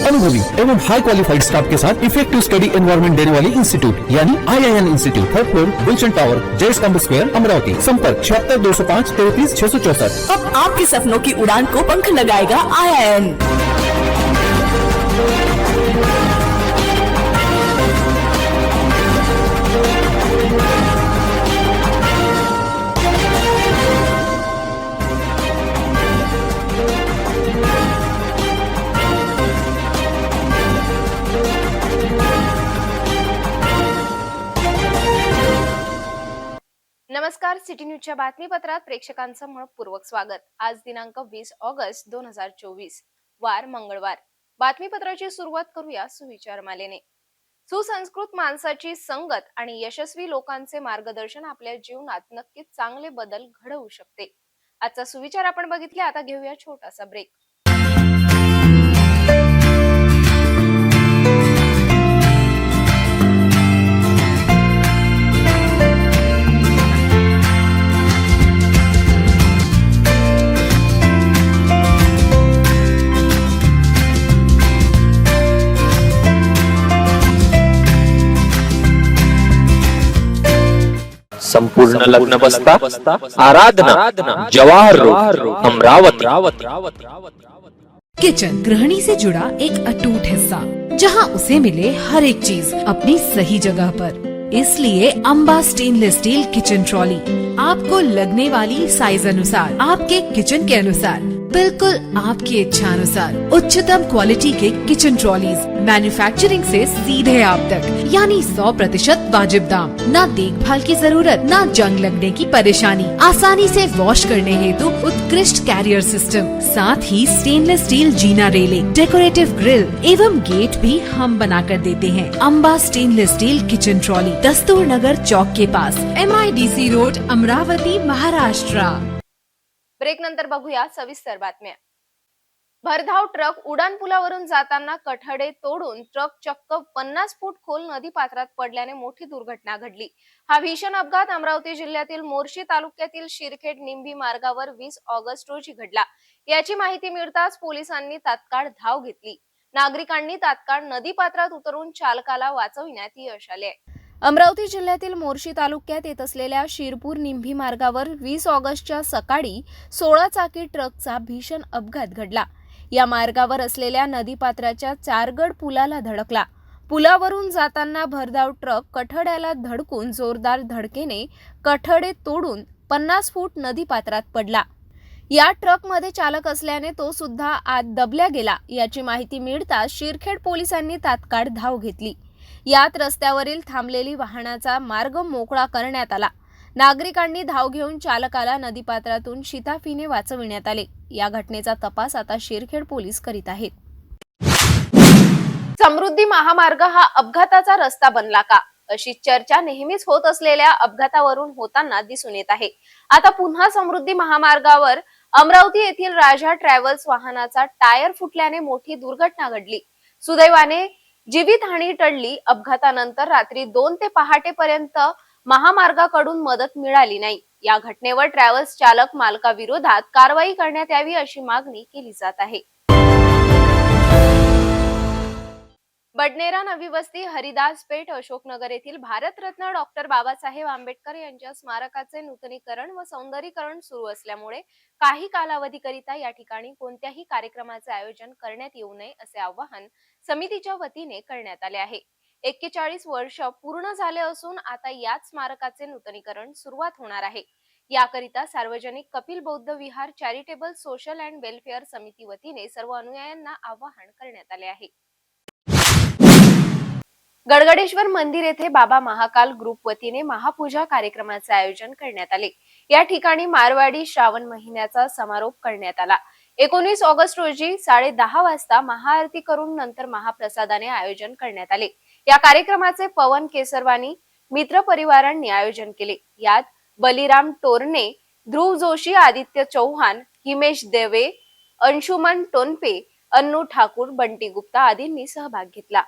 अनुभवी एवं हाई qualified staff के साथ इफेक्टिव स्टडी एनवायरमेंट देने वाली इंस्टीट्यूट यानी IIN institute, third floor, Gulshan tower, Jai Stambh square, Amravati. संपर्क 76 अब आपके सपनों की उड़ान को पंख लगाएगा IIN। नमस्कार, सिटी न्यूजच्या बातमीपत्रात प्रेक्षकांचं मनपूर्वक स्वागत। आज दिनांक 20 ऑगस्ट 2024, वार मंगळवार। बातमीपत्राची सुरुवात करूया सुविचार मालेने। सुसंस्कृत माणसाची संगत आणि यशस्वी लोकांचे मार्गदर्शन आपल्या जीवनात नक्कीच चांगले बदल घडवू शकते। आजचा सुविचार आपण बघितले, आता घेऊया छोटासा ब्रेक। संपूर्ण लग्न बसता आराधना जवाहर रोड अमरावती। किचन गृहिणी से जुड़ा एक अटूट हिस्सा, जहां उसे मिले हर एक चीज अपनी सही जगह पर। इसलिए Amba stainless steel kitchen trolley आपको लगने वाली साइज अनुसार, आपके किचन के अनुसार, बिल्कुल आपकी इच्छा अनुसार उच्चतम क्वालिटी के किचन ट्रॉलीज मैन्युफैक्चरिंग से सीधे आप तक, यानी 100% वाजिब दाम। न देखभाल की जरूरत, न जंग लगने की परेशानी, आसानी से वॉश करने हेतु उत्कृष्ट कैरियर सिस्टम, साथ ही स्टेनलेस स्टील जीना रेलिंग, डेकोरेटिव ग्रिल एवं गेट भी हम बनाकर देते हैं। Amba stainless steel kitchen trolley, Dastur Nagar चौक के पास, MIDC road, Amravati, Maharashtra. Break नंतर बघूया सविस्तर बातम्या। भरधाव ट्रक उडान पुलावरून जाताना कठडे तोडून ट्रक चक्क 50 फूट खोल नदी पात्रात पडल्याने मोठी दुर्घटना घडली। हा भीषण अपघात अमरावती जिल्ह्यातील मोर्शी तालुक्यातील शिरखेड निंभी मार्गावर 20 ऑगस्ट रोजी घडला। याची माहिती मिळताच पोलिसांनी तात्काळ धाव घेतली। नागरिकांनी तात्काळ नदी पात्रात उतरून चालकाला वाचविण्यात यश आले। अमरावती जिल्ह्यातील मोर्शी तालुक्यात येत असलेल्या शिरपूर निंभी मार्गावर 20 ऑगस्टच्या सकाळी 16 चाकी ट्रकचा भीषण अपघात घडला। या मार्गावर असलेल्या नदीपात्राच्या चारगड पुलाला धडकला। पुलावरून जाताना भरधाव ट्रक कठड्याला धडकून जोरदार धडकेने कठडे तोडून 50 फूट नदीपात्रात पडला। या ट्रकमध्ये चालक असल्याने तो सुद्धा आत दबल्या गेला। याची माहिती मिळताच शिरखेड पोलिसांनी तात्काळ धाव घेतली। यात रस्त्यावरील थांबलेली वाहनाचा मार्ग मोकळा करण्यात आला। नागरिकांनी धाव घेऊन चालकाला नदीपात्रातून शिताफीने वाचविण्यात आले। या घटनेचा तपास आता शिरखेड पोलीस करीत आहेत। समृद्धी महामार्ग हा अपघाताचा रस्ता बनला का, अशी चर्चा नेहमीच होत असलेल्या अपघातावरून होताना दिसून येत आहे। आता पुन्हा समृद्धी महामार्गावर अमरावती येथील राजा ट्रॅव्हल्स वाहनाचा टायर फुटल्याने मोठी दुर्घटना घडली। सुदैवाने जीवितहानी टळली। अपघातानंतर रात्री 2 ते पहाटेपर्यंत महामार्गाकडून मदत मिळाली नाही। या घटनेवर ट्रॅव्हल्स चालक मालकाविरोधात कारवाई करण्यात यावी अशी मागणी केली जात आहे। बडनेरा, नवी वस्ती, हरिदास पेठ, अशोकनगर येथील भारतरत्न डॉक्टर बाबासाहेब आंबेडकर यांच्या स्मारकाचे नूतनीकरण व सौंदर्यीकरण सुरू असल्यामुळे काही कालावधीकरिता या ठिकाणी कोणत्याही कार्यक्रमाचे आयोजन करण्यात येऊ नये असे आवाहन समितीच्या वतीने करण्यात आले आहे। 41 वर्ष पूर्ण झाले असून आता याच स्मारकाचे नूतनीकरण सुरुवात होणार आहे। याकरिता सार्वजनिक कपिल बौद्ध विहार चॅरिटेबल सोशल अँड वेलफेअर समिती वतीने सर्व अनुयायांना आवाहन करण्यात आले आहे। गडगडेश्वर मंदिर येथे बाबा महाकाल ग्रुप वतीने महापूजा कार्यक्रमाचे आयोजन करण्यात आले। या ठिकाणी मारवाडी श्रावण महिन्याचा समारोप करण्यात आला। 19 ऑगस्ट रोजी 10:30 वाजता महाआरती करून नंतर महाप्रसादाने आयोजन करण्यात आले। या कार्यक्रमाचे पवन केसरवानी मित्र परिवारांनी आयोजन केले। यात बलिराम टोरणे, ध्रुव जोशी, आदित्य चौहान, हिमेश देवे, अंशुमन टोनपे, अन्नू ठाकूर, बंटी गुप्ता आदींनी सहभाग घेतला।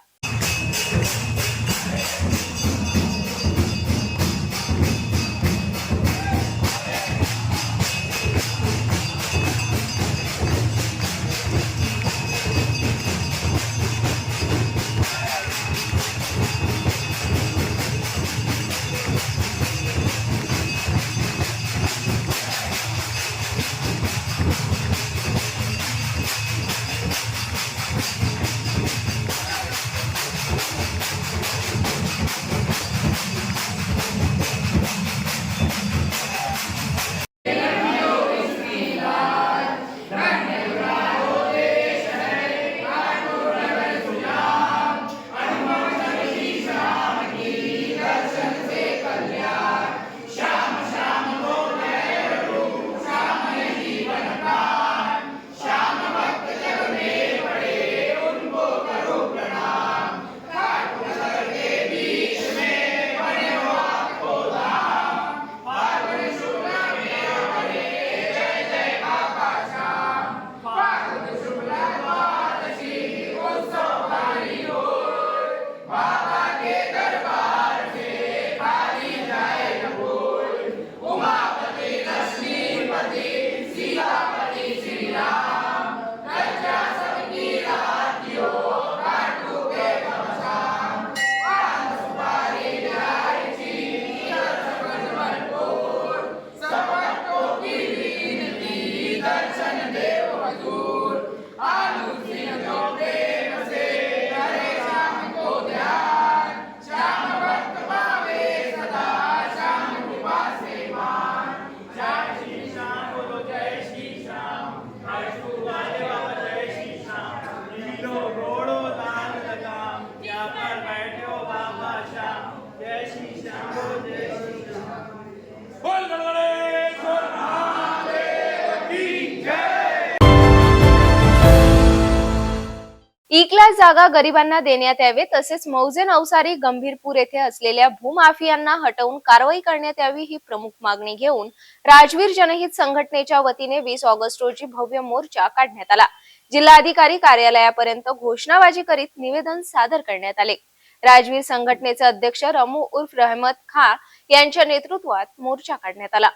मोकळ्या जागा गरिबांना देण्यात यावे, तसेच मौजे नवसारी गंभीरपूर येथे असलेल्या भूमाफियांना हटवून कारवाई करण्यात यावी ही प्रमुख मागणी घेऊन राजवीर जनहित संघटनेच्या वतीने 20 ऑगस्ट रोजी भव्य मोर्चा काढण्यात आला. जिल्हाधिकारी कार्यालयापर्यंत घोषणाबाजी करीत निवेदन सादर करण्यात आले. राजवीर संघटनेचे अध्यक्ष रमू उर्फ रहमत खां यांच्या नेतृत्वात मोर्चा काढण्यात आला.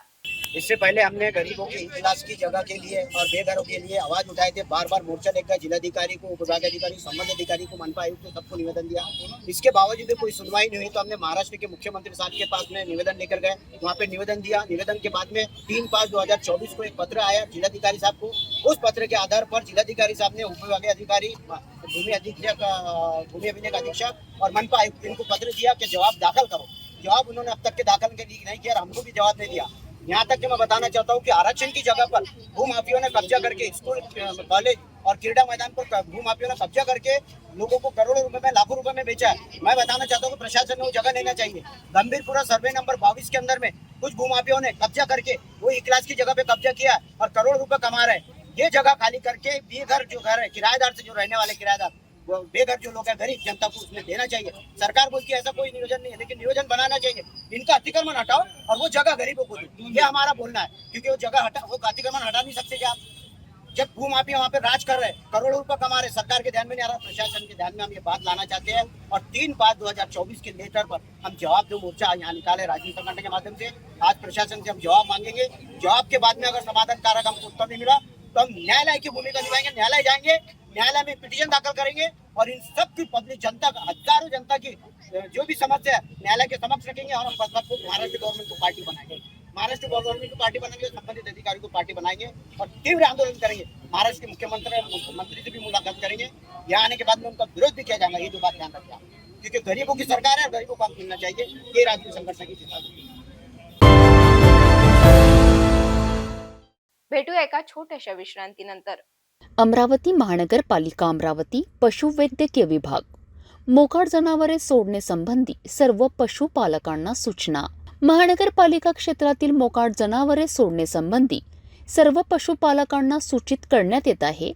इससे पहले हमने गरीबों के इजलास की जगह के लिए और बेघरों के लिए आवाज उठाए थे। बार बार मोर्चा लेकर जिलाधिकारी को, विभागाधिकारी, संबंधित अधिकारी को, मनपा आयुक्त को सबको निवेदन दिया। इसके बावजूद भी कोई सुनवाई नहीं हुई तो हमने महाराष्ट्र के मुख्यमंत्री साहब के पास में निवेदन लेकर गए। वहाँ पे निवेदन दिया। निवेदन के बाद में 3/5/2024 को एक पत्र आया जिलाधिकारी साहब को। उस पत्र के आधार पर जिलाधिकारी साहब ने उपविभागीय अधिकारी, भूमि अधीक्षक, भूमि अभिलेख अधीक्षक और मनपा आयुक्त इनको पत्र दिया कि जवाब दाखिल करो। जवाब उन्होंने अब तक के दाखिल के लिए नहीं किया और हमको भी जवाब नहीं दिया। यहाँ तक कि मैं बताना चाहता हूँ कि आरक्षण की जगह पर भूमाफियों ने कब्जा करके स्कूल, कॉलेज और क्रीडा मैदान पर भूमाफियों ने कब्जा करके लोगों को करोड़ों रुपए में, लाखों रुपए में बेचा है। मैं बताना चाहता हूँ कि प्रशासन ने वो जगह लेना चाहिए। गंभीरपुरा सर्वे नंबर 22 के अंदर में कुछ भूमाफियों ने कब्जा करके वो एक क्लास की जगह पे कब्जा किया और करोड़ रुपए कमा रहे हैं। ये जगह खाली करके बेघर जो घर है, किराएदार से जो रहने वाले किराएदार, वो बेघर जो लोग हैं, गरीब जनता को उसमें देना चाहिए। सरकार बोलती है ऐसा कोई नियोजन नहीं है, लेकिन नियोजन बनाना चाहिए। इनका अतिक्रमण हटाओ और वो जगह गरीबों को दो, ये हमारा बोलना है। क्योंकि वो जगह हटा, वो अतिक्रमण हटा नहीं सकते क्या? जब भूमाफिया वहाँ पे राज कर रहे हैं, करोड़ों रुपए कमा रहे, सरकार के ध्यान में नहीं आ रहा, प्रशासन के ध्यान में हम ये बात लाना चाहते हैं। और 3/5/2024 के लेटर पर हम जवाब दो मोर्चा यहाँ निकाले राजनीतिक संगठन के माध्यम से। आज प्रशासन से हम जवाब मांगेंगे। जवाब के बाद में अगर समाधान कारक हमको उत्तर नहीं मिला तो हम न्यायालय की भूमिका निभाएंगे। न्यायालय जाएंगे, न्यायालय में पिटीशन दाखिल करेंगे और इन सब की पब्लिक जनता का, हजारों जनता की जो भी समस्या है न्यायालय के समक्ष रखेंगे और हम सबको महाराष्ट्र गवर्नमेंट को पार्टी बनाएंगे। महाराष्ट्र गवर्नमेंट को पार्टी बनाएंगे, संबंधित अधिकारी को पार्टी बनाएंगे और तीव्र आंदोलन करेंगे। महाराष्ट्र के मुख्यमंत्री से भी मुलाकात करेंगे। यहाँ आने के बाद में उनका विरोध भी किया जाएगा। ये जो बात ध्यान रखिए आप, क्योंकि गरीबों की सरकार है, गरीबों को आप मिलना चाहिए। ये राजनीतिक संघर्ष की जिम्मेदारी। भेटूया एका छोट्याशा विश्रांतीनंतर. अमरावती महानगरपालिका, अमरावती पशुवैद्यकीय विभाग. मोकाट जनावरे सोडणे संबंधी सर्व पशुपालकांना सूचना. महानगरपालिका क्षेत्रातील मोकाट जनावरे सोडणे संबंधी सर्व पशुपालकांना सूचित करण्यात येत आहे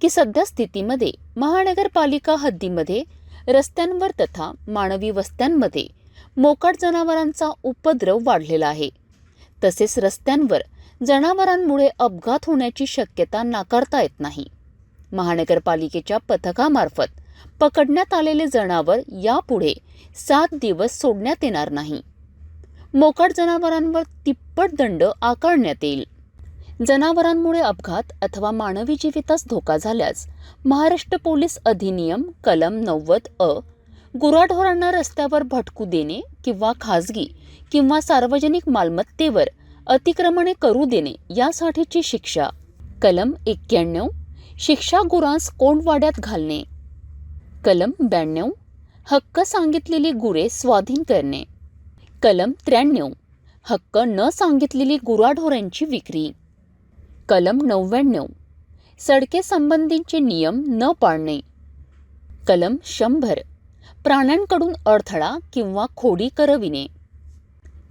की सध्या स्थितीमध्ये महानगरपालिका हद्दीमध्ये रस्त्यांवर तथा मानवी वस्त्यांमध्ये मोकाट जनावरांचा उपद्रव वाढलेला आहे. तसेच रस्त्यांवर जनावरांमुळे अपघात होण्याची शक्यता नाकारता येत नाही. महानगरपालिकेच्या पथकामार्फत पकडण्यात आलेले जनावर यापुढे 7 दिवस सोडण्यात येणार नाही. मोकाट जनावरांवर तिप्पट दंड आकारण्यात येईल. जनावरांमुळे अपघात अथवा मानवी जीवितास धोका झाल्यास महाराष्ट्र पोलीस अधिनियम कलम 90 गुराढोरांना रस्त्यावर भटकू देणे किंवा खाजगी किंवा सार्वजनिक मालमत्तेवर अतिक्रमणे करू देणे यासाठीची शिक्षा. कलम 91 शिक्षा गुरांस कोंडवाड्यात घालणे. कलम 92 हक्क सांगितलेली गुरे स्वाधीन करणे. कलम 93 हक्क न सांगितलेली गुराढोरांची विक्री. कलम 99 सडके संबंधीचे नियम न पाळणे. कलम 100 प्राण्यांकडून अडथळा किंवा खोडी करविणे.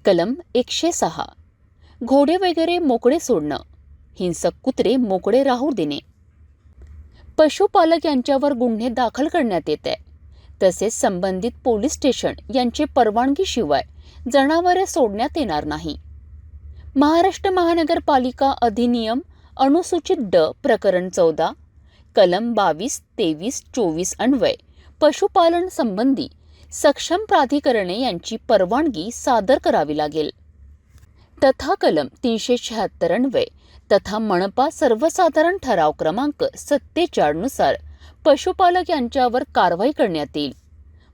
कलम 106 घोडे वगैरे मोकळे सोडणं, हिंसक कुत्रे मोकळे राहू देणे. पशुपालक यांच्यावर गुन्हे दाखल करण्यात येत आहे. तसेच संबंधित पोलीस स्टेशन यांची परवानगीशिवाय जनावरे सोडण्यात येणार नाही. महाराष्ट्र महानगरपालिका अधिनियम अनुसूचित ड प्रकरण 14 कलम 22, 23, 24 अन्वय पशुपालन संबंधी सक्षम प्राधिकरणे यांची परवानगी सादर करावी लागेल. तथा कलम 376 अन्वय तथा मनपा सर्वसाधारण ठराव क्रमांक 47 नुसार पशुपालक यांच्यावर कारवाई करण्यात येईल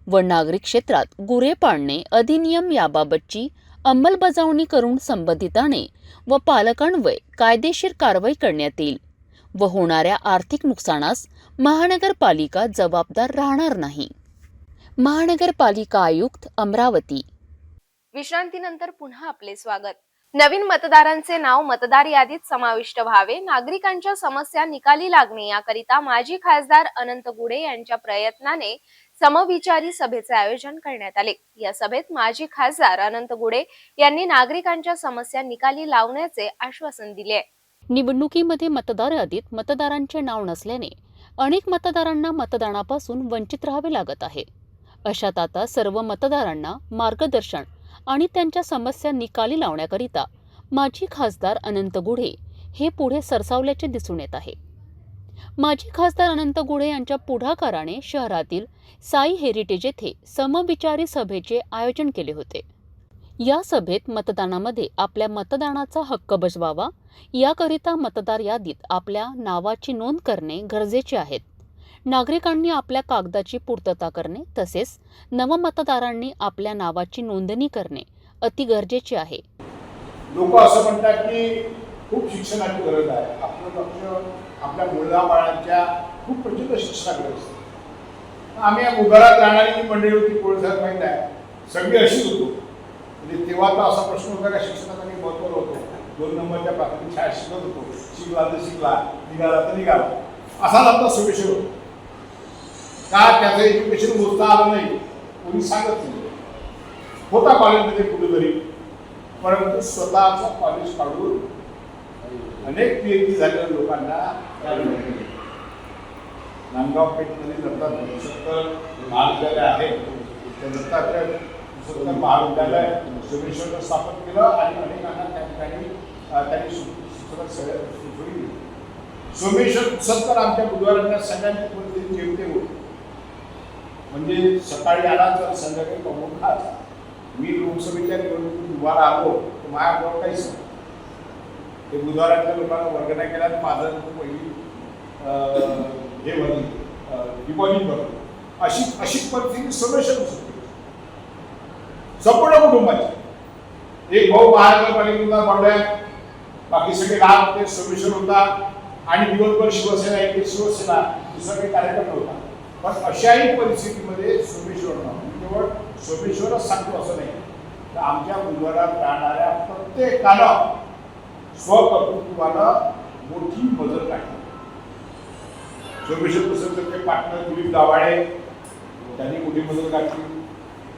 व नागरिक क्षेत्रात गुरे पाळणे अधिनियम याबाबतची अंमलबजावणी करून संबंधिताने व पालकांवर कायदेशीर कारवाई करण्यात येईल व होणाऱ्या आर्थिक नुकसानास महानगरपालिका जबाबदार राहणार नाही. महानगरपालिका आयुक्त, अमरावती. विश्रांतीनंतर पुन्हा आपले स्वागत. नवीन मतदारांचे नाव मतदार यादीत समाविष्ट व्हावे, नागरिकांच्या समस्या निकाली लागणे याकरिता माजी खासदार अनंत गुढे यांच्या प्रयत्नाने समविचारी सभेचे आयोजन करण्यात आले. या सभेत माजी खासदार अनंत गुढे यांनी नागरिकांच्या समस्या निकाली लावण्याचे आश्वासन दिले. निवडणुकीमध्ये मतदार यादीत मतदारांचे नाव नसल्याने अनेक मतदारांना मतदानापासून वंचित राहावे लागत आहे. अशात आता सर्व मतदारांना मार्गदर्शन आणि त्यांच्या समस्या निकाली लावण्याकरिता माजी खासदार अनंत गुढे हे पुढे सरसावल्याचे दिसून येत आहे. माजी खासदार अनंत गुढे यांच्या पुढाकाराने शहरातील साई हेरिटेज येथे समविचारी सभेचे आयोजन केले होते. या सभेत मतदानामध्ये आपल्या मतदानाचा हक्क बजवावा याकरिता मतदार यादीत आपल्या नावाची नोंद करणे गरजेचे आहे. नागरिकांनी आपल्या कागदाची पूर्तता करणे तसेच नवमतदारांनी आपल्या नावाची नोंदणी करणे अति गरजेचे आहे. लोक असं म्हणतात की खूप शिक्षणाची गरज आहे. आपलं लक्ष आपल्या मुलाबाळांच्या खूप प्रचंड शिक्षणाकडे असतं. आम्ही या उदाहरणात राहणारी जी मंडळी होती कोळसात माहीत आहे, सगळी अशीच होतो. म्हणजे तेव्हा तर असा प्रश्न होता का शिक्षणाचा काही महत्त्व होतो. 2 नंबरच्या प्राथमिक शाळेत शिकत होतो, शिकला तर शिकला, निघाला तर निघाला, असाच आपला सविशेष होतो. का त्याचं एज्युकेशन मोजता आलं नाही, कोणी सांगत नाही. होता कॉलेजमध्ये कुठेतरी, परंतु स्वतःचं कॉलेज काढून अनेक PhD झालेल्या लोकांना नांदगाव पेठमध्ये दत्तात्रय महाविद्यालय आहे. त्या दत्तात्रय महाविद्यालय सोमेश्वरनं स्थापन केलं आणि अनेकांना त्या ठिकाणी त्यांनी शिक्षण सुचवली दिली. सोमेश्वर सत्तर आमच्या बुधवारांना सगळ्यांची परिस्थिती जेवते होती. म्हणजे सकाळी आला तर संध्याकाळी पाहून खायचा. मी लोकसभेच्या निवडणुकीत दुबारा आलो तर माझ्याबरोबर काहीच नाही. ते बुधवाराच्या लोकांना वर्ग नाही केला तर माझं पहिली हे भरली डिपॉझिट भरली. अशी परिस्थिती सोमेश्वर संपूर्ण कुटुंबाची. एक भाऊ महानगरपालिकेचा बंड्यात, बाकी सगळे गाव ते सोमेश्वर होता आणि दिवसभर शिवसेना एक शिवसेना दुसरा काही कार्यक्रम नव्हता. पण अशाही परिस्थितीमध्ये सोमेश्वरनं केवळ सोमेश्वरच सांगतो असं नाही तर आमच्या बुधवारात राहणाऱ्या प्रत्येकानं स्वकर्तृत्वानं मोठी मदत काढली. सोमेश्वर प्रसंगचे पार्टनर दिलीप दाभाडे त्यांनी मोठी मदत काढली.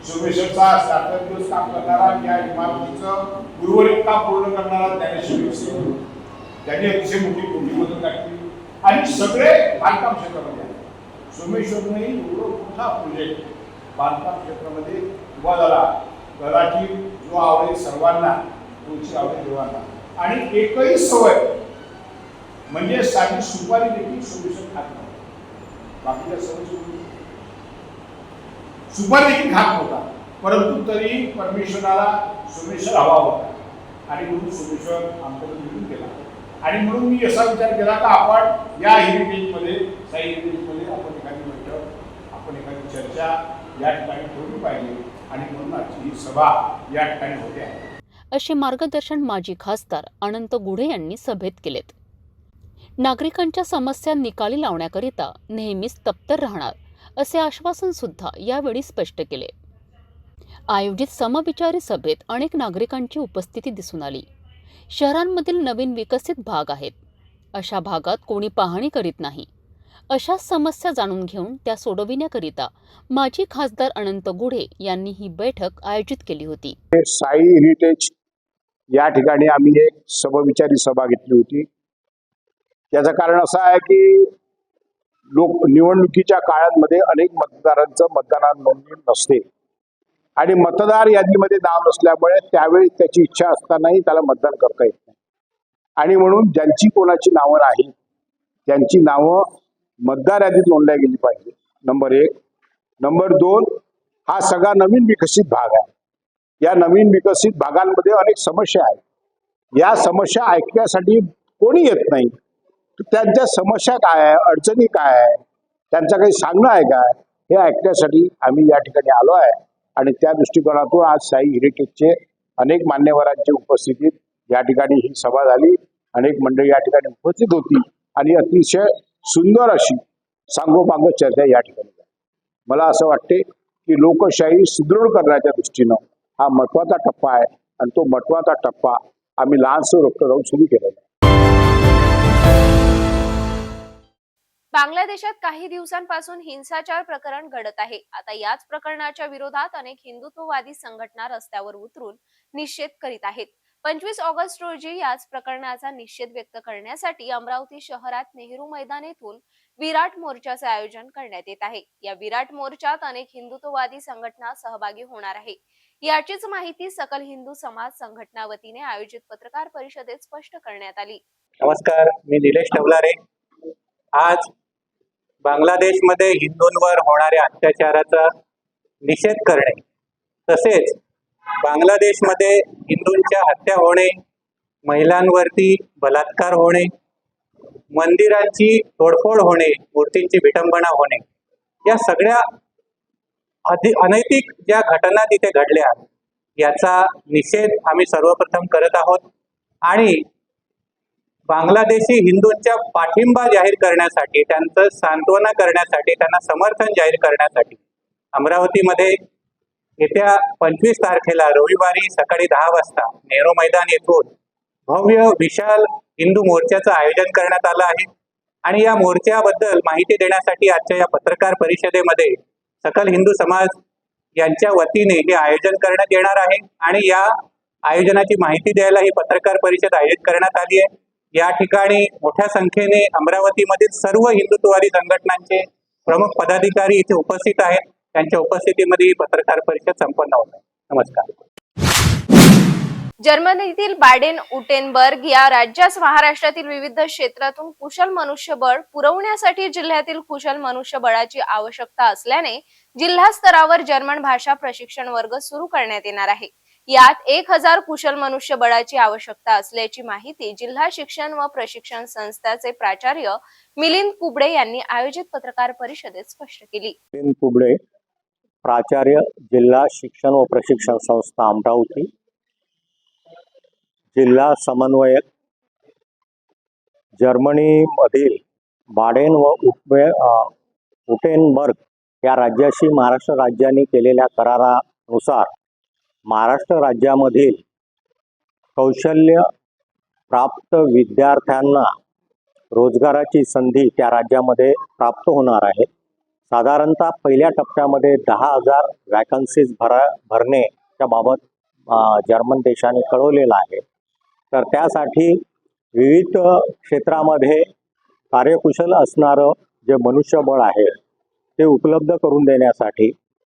सोमेश्वरचा 7 दिवस काम करणारा या इमारतीचं उर्वरित काम पूर्ण करणारा ज्ञानेश्वर त्यांनी अतिशय मोठी मदत काढली. आणि सगळे बांधकाम क्षेत्रामध्ये सोमेश्वरनेही एवढं मोठा प्रोजेक्ट बांधकाम क्षेत्रामध्ये उभा झाला. घराची जो आवडेल सर्वांना, तुमची आवडेल देवांना. आणि एकही सवय म्हणजे साधी सुपारी देखील सोमेश्वर खात नव्हता. बाकीच्या सवय सुपारी देखील खात नव्हता. परंतु तरी परमेश्वराला सोमेश्वर हवा होता आणि म्हणून सोमेश्वर आमच्याकडे निघून गेला. आणि म्हणून मी असा विचार केला की आपण या हेरिटेजमध्ये साई हेरिटेजमध्ये आपण एखादी बैठक, आपण एखादी चर्चा या ठिकाणी ठेवली पाहिजे. आणि म्हणून आजची ही सभा या ठिकाणी होते आहे. असे मार्गदर्शन माजी खासदार अनंत गुढे यांनी सभेत केलेत. नागरिकांच्या समस्या निकाली लावण्याकरिता नेहमीच तत्पर राहणार असे आश्वासन सुद्धा यावेळी स्पष्ट केले. आयोजित समविचारी सभेत अनेक नागरिकांची उपस्थिती दिसून आली. शहरांमधील नवीन विकसित भाग आहेत. अशा भागात कोणी पाहणी करीत नाही. अशा समस्या जाणून घेऊन त्या सोडविण्याकरिता माजी खासदार अनंत गुढे यांनी ही बैठक आयोजित केली होती. साई हेरिटेज या ठिकाणी आम्ही एक समविचारी सभा घेतली होती. त्याचं कारण असं आहे की निवडणुकीच्या काळांमध्ये अनेक मतदारांचं मतदानात नोंदणी नसते आणि मतदार यादीमध्ये नाव नसल्यामुळे त्यावेळी त्याची इच्छा असतानाही त्याला मतदान करता येत नाही. आणि म्हणून ज्यांची कोणाची नावं नाही त्यांची नावं मतदार यादीत नोंदल्या गेली पाहिजे. नंबर 1. नंबर 2, हा सगळा नवीन विकसित भाग आहे. या नवीन विकसित भागांमध्ये अनेक समस्या आहेत. या समस्या ऐकण्यासाठी कोणी येत नाही. त्यांच्या समस्या काय आहे, अडचणी काय आहे, त्यांचं काही सांगणं आहे काय, हे ऐकण्यासाठी आम्ही या ठिकाणी आलो आहे. आणि त्या दृष्टिकोनातून आज साई हेरिटेजचे अनेक मान्यवरांच्या उपस्थितीत या ठिकाणी ही सभा झाली. अनेक मंडळी या ठिकाणी उपस्थित होती आणि अतिशय सुंदर अशी सांगोपांग चर्चा या ठिकाणी झाली. मला असं वाटते की लोकशाही सुदृढ करण्याच्या दृष्टीनं हा महत्वाचा टप्पा आहे आणि तो महत्वाचा टप्पा आम्ही लहानसं रोखत राहून सुरू केलेला आहे. बांगलादेशात काही दिवसांपासून हिंसाचार प्रकरण घडत आहे. आता याच प्रकरणाच्या विरोधात अनेक हिंदुत्ववादी संघटना रस्त्यावर उतरून निषेध करीत आहेत. 25 ऑगस्ट रोजी याच प्रकरणाचा निषेध व्यक्त करण्यासाठी अमरावती शहरात नेहरू मैदान येथून विराट मोर्चाचे आयोजन करण्यात येत आहे। या विराट मोर्चात अनेक हिंदुत्ववादी संघटना सहभागी होणार आहे। याचीच माहिती सकल हिंदू समाज संघटना वतीने आयोजित पत्रकार परिषदेत स्पष्ट करण्यात आली। नमस्कार, मी निलेश ठवलारे। आज बांगलादेशमध्ये हिंदूंवर होणाऱ्या अत्याचाराचा निषेध करणे, तसेच बांगलादेशमध्ये हिंदूंच्या हत्या होणे, महिलांवरती बलात्कार होणे, मंदिरांची तोडफोड होणे, मूर्तींची विटंबना होणे, या सगळ्या अनैतिक ज्या घटना तिथे घडल्या याचा निषेध आम्ही सर्वप्रथम करत आहोत आणि बांगलादेशी हिंदूंच्या पाठिंबा जाहीर करण्यासाठी, त्यांचं सांत्वना करण्यासाठी, त्यांना समर्थन जाहीर करण्यासाठी अमरावतीमध्ये येत्या 25 तारखेला रविवारी सकाळी 10 वाजता नेहरू मैदान येथून भव्य विशाल हिंदू मोर्चाचं आयोजन करण्यात आलं आहे आणि या मोर्चाबद्दल माहिती देण्यासाठी आजच्या या पत्रकार परिषदेमध्ये सकल हिंदू समाज यांच्या वतीने हे आयोजन करण्यात येणार आहे आणि या आयोजनाची माहिती द्यायला ही पत्रकार परिषद आयोजित करण्यात आली आहे। या ठिकाणी मोठ्या संख्येने अमरावतीमधील सर्व हिंदुत्ववादी संघटनांचे प्रमुख पदाधिकारी इथे उपस्थित आहेत। त्यांच्या उपस्थितीमध्ये ही पत्रकार परिषद संपन्न होत आहे। नमस्कार। जर्मनीतील बाडेन-उटेनबर्ग या राज्यास महाराष्ट्रातील विविध क्षेत्रातून कुशल मनुष्यबळ पुरवण्यासाठी जिल्ह्यातील कुशल मनुष्यबळाची आवश्यकता असल्याने जिल्हा स्तरावर जर्मन भाषा प्रशिक्षण वर्ग सुरू करण्यात येणार आहे। यात 1000 कुशल मनुष्यबळाची आवश्यकता असल्याची माहिती जिल्हा शिक्षण व प्रशिक्षण संस्थेचे प्राचार्य मिलिंद कुबडे यांनी आयोजित पत्रकार परिषदेत स्पष्ट केली। मिलिंद कुबडे, प्राचार्य, जिल्हा शिक्षण व प्रशिक्षण संस्था अमरावती, जिल्हा समन्वयक, जर्मनीमधील बाडेन व उटेनबर्ग या राज्याशी महाराष्ट्र राज्याने केलेल्या करारानुसार महाराष्ट्र राज्यामधील कौशल्य प्राप्त विद्यार्थ्यांना रोजगाराची संधी त्या राज्यामध्ये प्राप्त होणार आहे। साधारणतः पहिल्या टप्प्यामध्ये 10,000 वॅकन्सीज भरण्याच्या बाबत जर्मन देशाने कळवलेलं आहे। तर त्यासाठी विविध क्षेत्रामध्ये कार्यकुशल असणारं जे मनुष्यबळ आहे ते उपलब्ध करून देण्यासाठी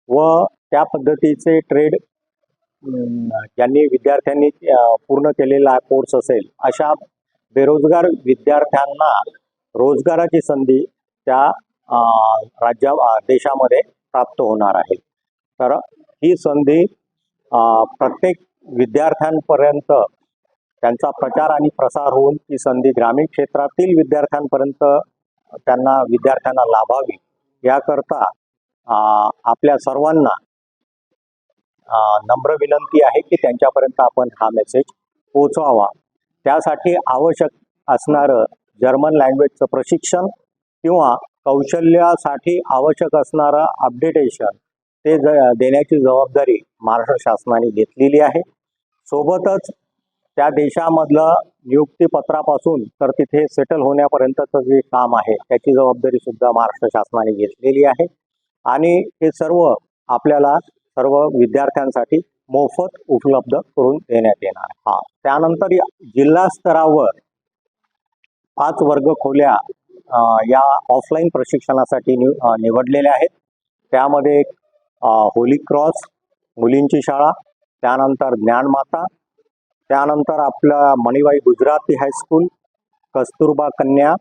व त्या पद्धतीचे ट्रेड ज्यांनी विद्यार्थ्यांनी पूर्ण केलेला कोर्स असेल अशा बेरोजगार विद्यार्थ्यांना रोजगाराची संधी त्या देशामध्ये प्राप्त होणार आहे। तर ही संधी प्रत्येक विद्यार्थ्यांपर्यंत त्यांचा प्रचार आणि प्रसार होऊन ती संधी ग्रामीण क्षेत्रातील विद्यार्थ्यांपर्यंत विद्यार्थ्यांना लाभावी याकरता आपल्या सर्वांना नम्र विनंती आहे की त्यांच्यापर्यंत आपण हा मेसेज पोहोचवावा। त्यासाठी आवश्यक असणारं जर्मन लँग्वेजचं प्रशिक्षण किंवा कौशल्यासाठी आवश्यक असणारं अपडेटेशन ते देण्याची जबाबदारी महाराष्ट्र शासनाने घेतलेली आहे। सोबतच त्या देशामधलं नियुक्तीपत्रापासून तर तिथे सेटल होण्यापर्यंतचं जे काम आहे त्याची जबाबदारी सुद्धा महाराष्ट्र शासनाने घेतलेली आहे आणि हे सर्व आपल्याला सर्व विद्यार्थ्यांसाठी मोफत उपलब्ध करून देण्यात येणार। त्यानंतर जिल्हा स्तरावर 5 वर्ग खोल्या या ऑफलाईन प्रशिक्षणासाठी निवडलेल्या आहेत। त्यामध्ये होली क्रॉस मुलींची शाळा, त्यानंतर ज्ञानमाता, त्यानंतर आपलं मणिबाई गुजराती हायस्कूल, कस्तुरबा कन्या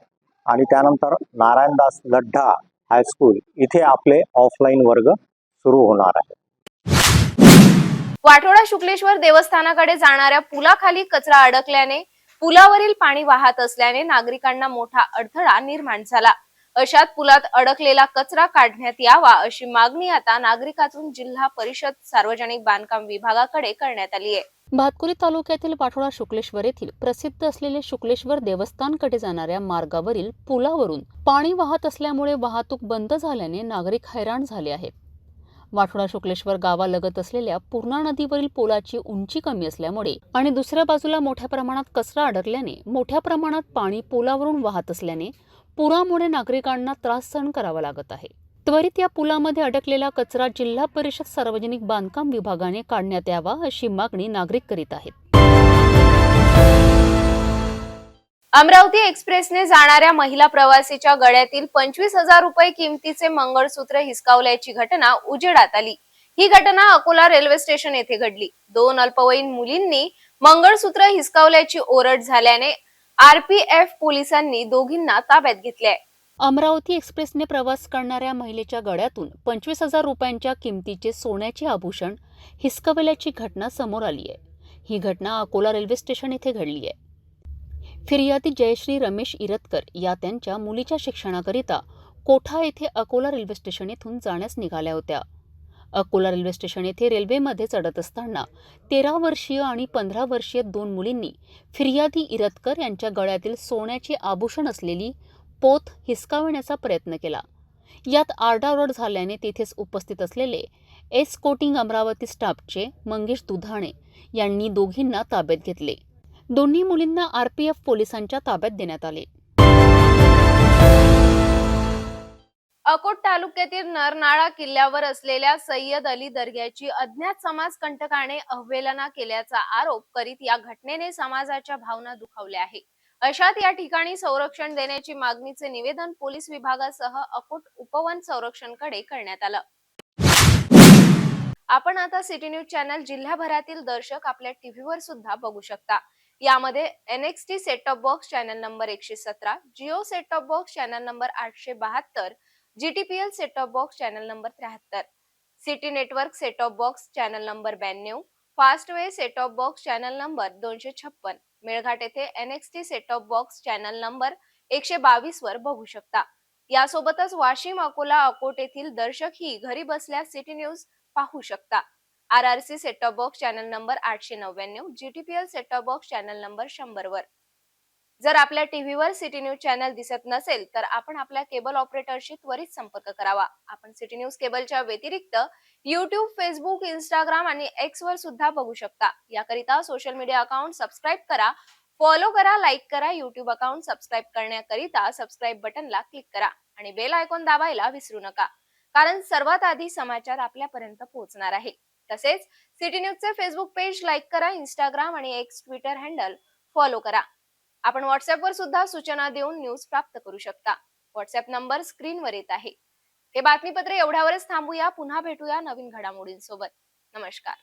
आणि त्यानंतर नारायणदास लड्ढा हायस्कूल इथे आपले ऑफलाईन वर्ग सुरू होणार आहे। वाठोडा शुक्लेश्वर देवस्थानाकडे जाणाऱ्या पुलाखाली कचरा अडकल्याने पुलावरील पाणी वाहत असल्याने नागरिकांना मोठा अडथळा निर्माण झाला। अशात पुलात अडकलेला कचरा काढण्यात यावा अशी मागणी आता नागरिकातून जिल्हा परिषद सार्वजनिक बांधकाम विभागाकडे करण्यात आली आहे। भातकुली तालुक्यातील वाठोडा शुक्लेश्वर येथील प्रसिद्ध असलेले शुक्लेश्वर देवस्थानकडे जाणाऱ्या मार्गावरील पुलावरून पाणी वाहत असल्यामुळे वाहतूक बंद झाल्याने नागरिक हैराण झाले आहेत। वाठोडा शुक्लेश्वर गावालगत असलेल्या पूर्णा नदीवरील पुलाची उंची कमी असल्यामुळे आणि दुसऱ्या बाजूला मोठ्या प्रमाणात कचरा अडकल्याने मोठ्या प्रमाणात पाणी पुलावरून वाहत असल्याने पुरामुळे नागरिकांना त्रास सहन करावा लागत आहे। त्वरित या पुलामध्ये अडकलेला कचरा जिल्हा परिषद सार्वजनिक बांधकाम विभागाने काढण्यात यावा अशी मागणी नागरिक करीत आहेत। अमरावती एक्सप्रेसने जाणाऱ्या महिला प्रवासीच्या गळ्यातील 25,000 रुपये किमतीचे मंगळसूत्र हिसकावल्याची घटना उजेडात आली. ही घटना अकोला रेल्वे स्टेशन येथे घडली. 2 अल्पवयीन मुलींनी मंगळसूत्र हिसकावल्याची ओरड झाल्याने आरपीएफ पोलिसांनी दोघींना ताब्यात घेतले. अमरावती एक्सप्रेसने प्रवास करणाऱ्या महिलेच्या गळ्यातून 25,000 रुपयांच्या किमतीचे सोन्याचे आभूषण हिसकावल्याची घटना समोर आली आहे. ही घटना अकोला रेल्वे स्टेशन येथे घडली आहे. फिर्यादी जयश्री रमेश इरतकर या त्यांच्या मुलीच्या शिक्षणाकरिता कोठा येथे अकोला रेल्वे स्टेशन येथून जाण्यास निघाल्या होत्या. अकोला रेल्वे स्टेशन येथे रेल्वेमध्ये चढत असताना 13 वर्षीय आणि 15 वर्षीय 2 मुलींनी फिर्यादी इरतकर यांच्या गळ्यातील सोन्याचे आभूषण असलेली पोत हिसकावण्याचा प्रयत्न केला. यात आरडाओरड झाल्याने तेथेच उपस्थित असलेले एस्कोटिंग अमरावती स्टाफचे मंगेश दुधाणे यांनी दोघींना ताब्यात घेतले. दोन्ही मुलींना आरपीएफ पोलिसांच्या ताब्यात देण्यात आले. अकोट तालुक्यातील नरनाळा किल्ल्यावर असलेल्या सय्यद अली दर्ग्याची अज्ञात समाजकंटकाने अवहेलना केल्याचा आरोप करीत या घटनेने समाजाच्या भावना दुखावल्या आहे. अशात या ठिकाणी संरक्षण देण्याची मागणीचे निवेदन पोलीस विभागासह अकोट उपवन संरक्षणकडे करण्यात आलं. आपण आता सिटी न्यूज चॅनल जिल्हाभरातील दर्शक आपल्या टीव्हीवर सुद्धा बघू शकता. यामध्ये NXT set top box channel number 117, Jio set top box channel number 872, GTPL set top box channel number 73, city network set top box channel number 92, Fastway set top box channel number 256, Melghat येथे NXT set top box channel number 122 वर बघू शकता. यासोबतच वाशिम, अकोला, अकोट येथील दर्शक ही घरी बसल्या city news पाहू शकता. RRC set top box channel number 899, GTPL set top box channel number 100 वर. जर आपल्या टीव्हीवर सिटी न्यूज चॅनल दिसत नसेल तर आपण आपल्या केबल ऑपरेटरशी त्वरित संपर्क करावा. आपण सिटी न्यूज केबलच्या व्यतिरिक्त YouTube, Facebook, Instagram आणि X वर सुद्धा बघू शकता. याकरिता सोशल मीडिया अकाउंट सबस्क्राईब करा, फॉलो करा, लाईक करा. YouTube अकाउंट सबस्क्राईब करण्याकरिता सबस्क्राईब बटनला क्लिक करा आणि बेल आयकॉन दाबायला विसरू नका, कारण सर्वात आधी समाचार आपल्यापर्यंत पोहोचणार आहे. तसेच सिटी न्यूजचे फेसबुक पेज लाईक करा, Instagram आणि X ट्विटर हँडल फॉलो करा. आपण व्हॉट्सअपवर सुद्धा सूचना देऊन न्यूज प्राप्त करू शकता. व्हॉट्सअप नंबर स्क्रीनवर येत आहे. हे बातमीपत्र एवढ्यावरच थांबूया. पुन्हा भेटूया नवीन घडामोडींसोबत. नमस्कार.